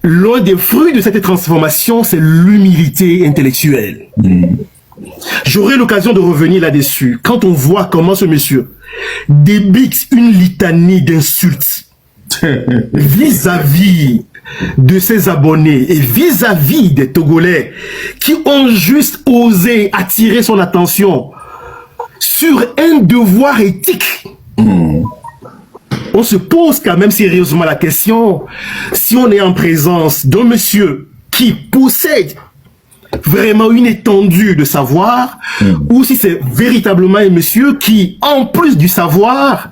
l'un des fruits de cette transformation, c'est l'humilité intellectuelle. J'aurai l'occasion de revenir là-dessus. Quand on voit comment ce monsieur débite une litanie d'insultes vis-à-vis de ses abonnés et vis-à-vis des Togolais qui ont juste osé attirer son attention sur un devoir éthique, on se pose quand même sérieusement la question si on est en présence d'un monsieur qui possède vraiment une étendue de savoir ou si c'est véritablement un monsieur qui, en plus du savoir,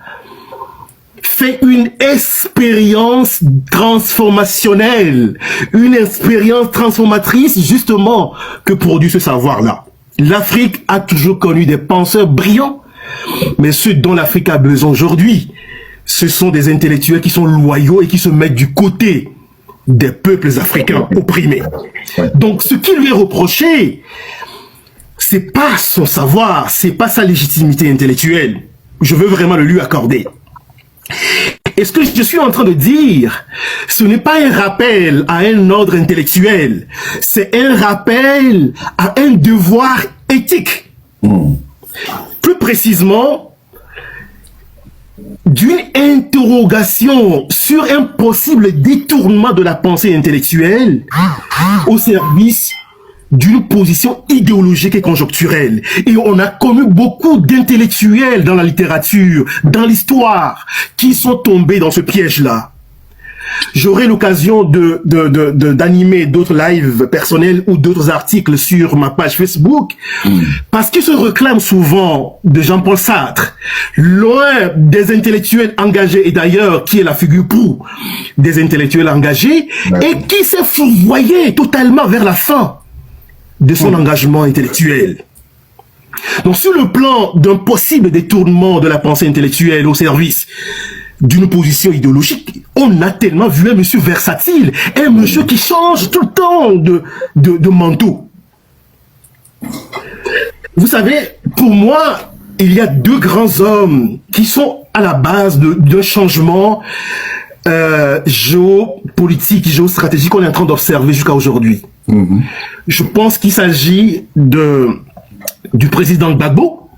fait une expérience transformationnelle, une expérience transformatrice justement que produit ce savoir-là. L'Afrique a toujours connu des penseurs brillants, mais ceux dont l'Afrique a besoin aujourd'hui, ce sont des intellectuels qui sont loyaux et qui se mettent du côté des peuples africains opprimés. Donc ce qui lui est reproché, c'est pas son savoir, c'est pas sa légitimité intellectuelle. Je veux vraiment le lui accorder. Et ce que je suis en train de dire, ce n'est pas un rappel à un ordre intellectuel, c'est un rappel à un devoir éthique. Plus précisément, d'une interrogation sur un possible détournement de la pensée intellectuelle au service d'une position idéologique et conjoncturelle. Et on a connu beaucoup d'intellectuels dans la littérature, dans l'histoire, qui sont tombés dans ce piège-là. J'aurai l'occasion d'animer d'autres lives personnels ou d'autres articles sur ma page Facebook, parce qu'ils se réclament souvent de Jean-Paul Sartre, l'un des intellectuels engagés, et d'ailleurs qui est la figure pour des intellectuels engagés, et qui s'est fourvoyé totalement vers la fin de son engagement intellectuel. Donc sur le plan d'un possible détournement de la pensée intellectuelle au service d'une position idéologique, on a tellement vu un monsieur versatile, un monsieur qui change tout le temps de manteau. Vous savez, pour moi, il y a deux grands hommes qui sont à la base d'un changement géopolitique, géostratégique qu'on est en train d'observer jusqu'à aujourd'hui. Je pense qu'il s'agit du président Gbagbo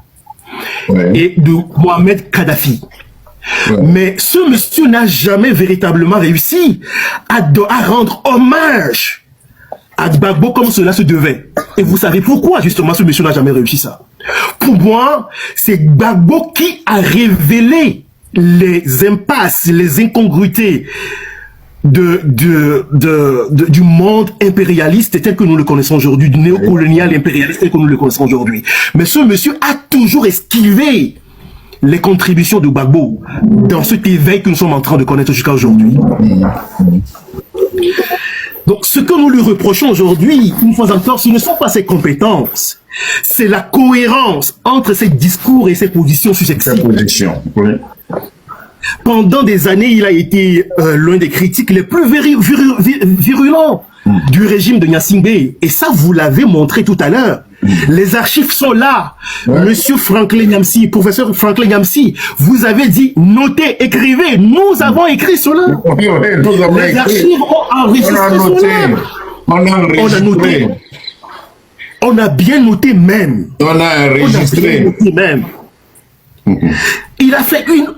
et de Mohamed Kadhafi. Mais ce monsieur n'a jamais véritablement réussi à rendre hommage à Gbagbo comme cela se devait. Et vous savez pourquoi justement ce monsieur n'a jamais réussi ça? Pour moi, c'est Gbagbo qui a révélé les impasses, les incongruités du monde impérialiste tel que nous le connaissons aujourd'hui, du néocolonial impérialiste tel que nous le connaissons aujourd'hui. Mais ce monsieur a toujours esquivé les contributions de Gbagbo dans cet éveil que nous sommes en train de connaître jusqu'à aujourd'hui. Donc ce que nous lui reprochons aujourd'hui, une fois encore, ce ne sont pas ses compétences, c'est la cohérence entre ses discours et ses positions successives. Pendant des années, il a été l'un des critiques les plus virulents du régime de Gnassingbé. Et ça, vous l'avez montré tout à l'heure. Les archives sont là. Monsieur Franklin Nyamsi, professeur Franklin Nyamsi, vous avez dit, notez, écrivez. Nous avons écrit cela. Les archives ont enregistré cela. On a noté. On a bien noté même. On a enregistré. Il a fait une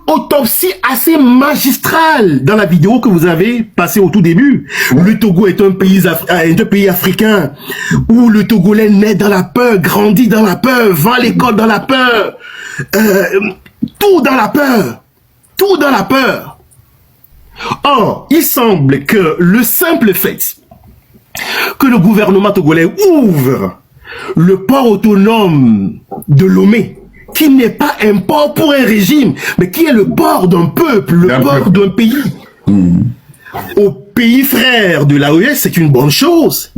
autopsie assez magistrale dans la vidéo que vous avez passée au tout début. Le Togo est un pays africain où le Togolais naît dans la peur, grandit dans la peur, va à l'école dans la peur, tout dans la peur, tout dans la peur. Or, il semble que le simple fait que le gouvernement togolais ouvre le port autonome de Lomé, qui n'est pas un port pour un régime, mais qui est le port d'un peuple, le port d'un pays. Aux pays frères de l'AES, c'est une bonne chose,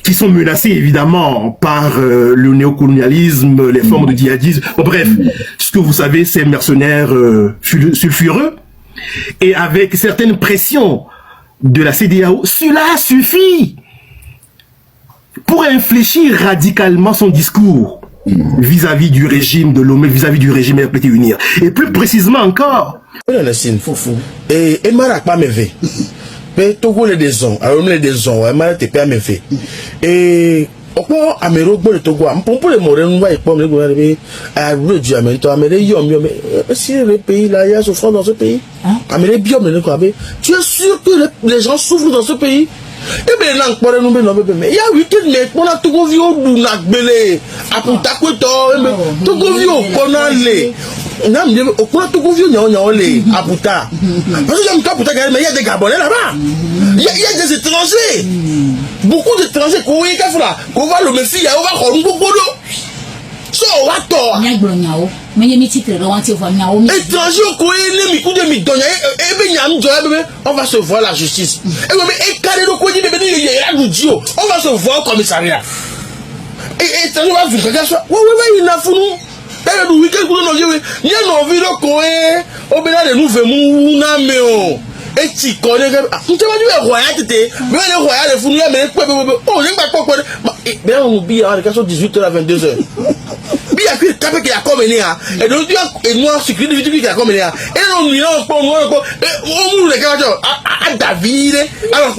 qui sont menacés évidemment par le néocolonialisme, les formes de djihadisme, bon, bref, ce que vous savez, ces mercenaires sulfureux, et avec certaines pressions de la CEDEAO, cela suffit pour infléchir radicalement son discours vis-à-vis du régime de Lomé, vis-à-vis du régime RPT Unir. Et plus précisément encore, mais Togo les des ans alors les des ans mais te permet fait et ọ̀pọ̀ amero gbo le Togo am pour le more nous va et pour le go arriver à le du amento amere yom si le pays là il y a souffrance dans ce pays amere biom le quoi tu es sûr que les gens souffrent dans ce pays et bien là pour nous mais il y a week-end mais on a Togo vio du na gbele aputa kweto Togo vio kona le nam de okuna Togo vio nya le aputa parce que j'aime aputa mais il y a des Gabonais là-bas il y a des étrangers beaucoup d'étrangers qui va le méfier on va qu'on beaucoup so wa to mais il titre étranger ko ele mi ku de mi donya e be nyam jo e be on va se voir la justice et carré do ko di be ni ye la gudio on va se voir au commissariat et étranger va vu que ça ouais il na funu et le week-end ko no yewe ni no vi do ko o be na de nous vemu na me o et tu connais que tu m'as dit royal tete mais le royal le funu mais oh je pas quoi ben on oublie à 18h à 22h bien que capé qui a comme né et donc et noir secret de qui a comme né et on n'y a pas on nous les gars à David alors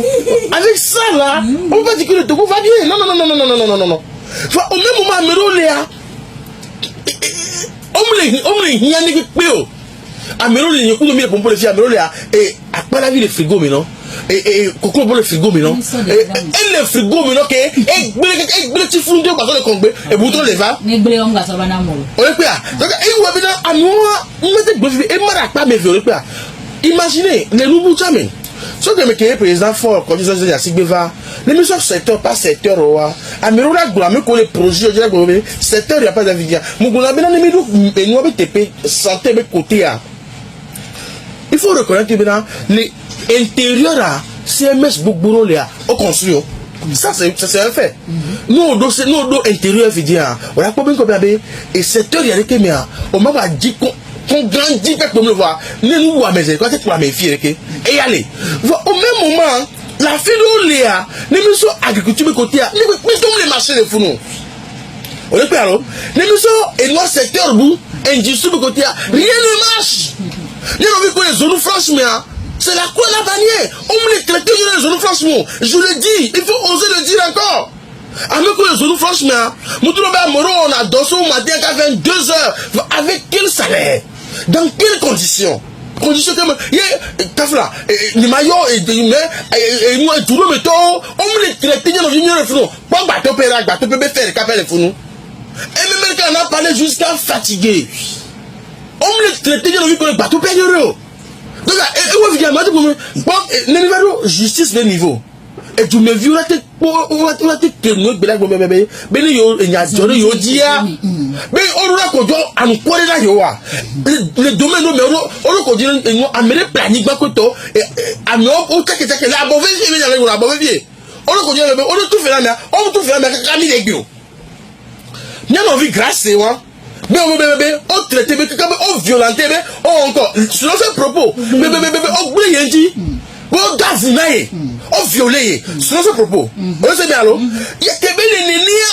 avec ça là on va dire que le Togo va bien non au même moment Meroléa on me y a ni que Amero le nyoku mi le pompo le fi Amero le et akpa la vie le frigo mi non et koko bo le frigo mi non et le frigo mi non ke e gbele ti funde ba so le kongbe e bouton le va me gbele on ga so ba na mo o le pe a donc e wo bi na anu mete gbe fi e mara akpa me fi o le pe a imaginez les nouveaux jamais so que me ke président fort comme ça ya sigbeva les missions secteur par secteur wa Amero la gbo ame ko le projet je la gbo secteur ya pas d'avidia mo gbo la be na ne mi do e no be tepe santé be côté a. Il faut reconnaître que les intérieurs CMS Bougboro Léa au construit. Ça c'est un fait. Nous do intérieur vidia. On a pas bien comme et secteur il y a que mais on m'a dit qu'on grandit comme le voir. Nous voir mais quoi c'est pour la méfier et y aller. Au même moment la fille Léa, les missions agriculture côté a, mais tombe les marchés de fou nous. On est alors, les missions et notre secteur bout industrie côté a, rien ne marche. Nous avons vu les zones franchement, c'est la quoi la bannière. On me les traite dans les zones franchement. Je le dis, il faut oser le dire encore. Avec les zones franchement, nous on a dansé au matin à 22h. Avec quel salaire? Dans quelles conditions? Conditions comme tafla, les maillots et nous tout le métaux, on me les traite dans les zones franchement. Pas bateau pérac, bateau peut faire capel et fou. Et même quand on a parlé jusqu'à fatigué. On me les traite dans les bateaux payeurs. Donc, évidemment, le niveau justice le niveau. Et tu me vis là, on a été nous blague bébé. Mais il y a joli yodia. Mais on a qu'on doit encore là yoa. Le domaine de Mero, on a qu'on dit nous amener planique bakoto et à nous au tac là bové il y a la bové. On a qu'on dit on a tout fait là, on tout fait là Camille les bio. N'y a envie grâce c'est moi. Mais on traite on violenté on encore selon ses propos mais on brille yenti on gazinaye on violé selon ses propos on sait bien alors il y a que les nénia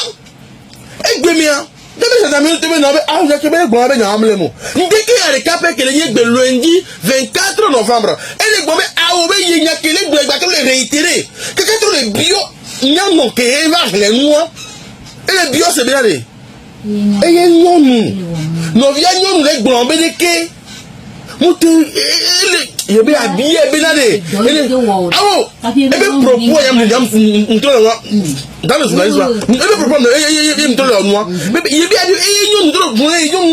et gbemia dès que amis te ben ah il y a que ben bon ben amle mo dès qu'il y a les capes que les de lundi 24 novembre et les gombe a obé y a que les gba que les réitérer que quand les bio n'y non que va les noix et les bio c'est bien les et y a non via non les grands bénéqués monte il be habillé benade ah et be propos yam de jam dans le journalisme et be propos me to le moi mais il be habillé et non do bon et non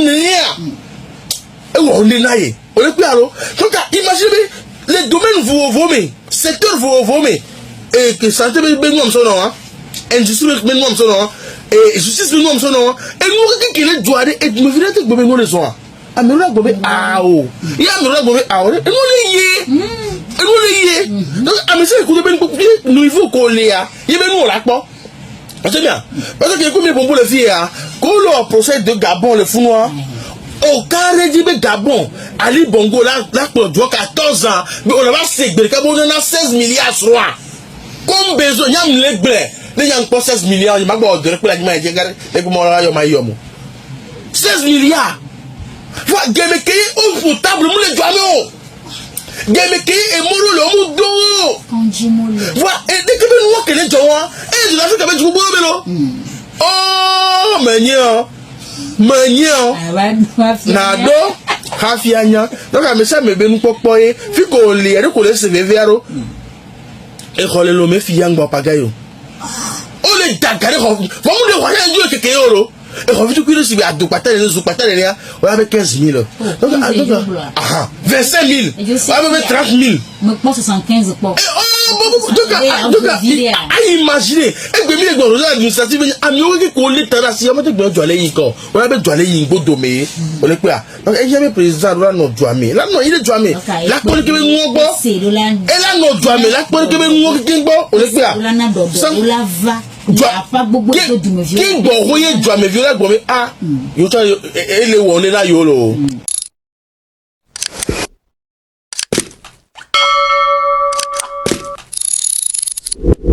et on est naïe on est alors donc imaginez les domaines vous vomez secteur vous vomez et que santé be nous am so non industrie be nous am so non et justice nous am so non et nous qui les doit et me virer te gomé nous les soir amelo gomé ao ya amelo gomé ao et nous les donc amese ko be nous il faut qu'on les a il be nous la po c'est bien parce que comme les bonbons les filles ko le procès de Gabon le fou noir au carré du Gabon Ali Bongo là pour 14 ans mais on va se Gabon on a 16 milliards soit comme besoin yam les blé les gens pour 16 milliards il m'a pas de pour la dima et regarde les comment là yo mayomo 16 milliards faut gagner au potable nous les doit Gemeke et Moro le Mudo. Voilà, et dès que nous voyons que les gens, et de la fête avec du boulot. Oh, Magnan. Nado, Hafianya. Donc, à mes amis, ben, pour poyer, fi qu'on lit, et qu'on laisse les verres. Et qu'on les lomme, fi yang, papagayo. Oh, les takare, vraiment, le roi, il y a quelqu'un, et on veut tout que si à deux patas, les autres patas, on avait 15 000. Donc, 25 000. On avait 30 000. Mais moi, 75 pots. Imaginez, et que les gens administratifs, améliorer qu'on les terrasses, on va te aller y quoi. On va te aller y go domé. On est quoi? Donc, il y avait président là, non, Douamé. Là, non, il est Douamé. La politique est bon. Et là, non, Douamé. La politique est bon. On est quoi? Qui doit rouiller Douamé, violer Douamé? Ah, il est où on est là, yolo. You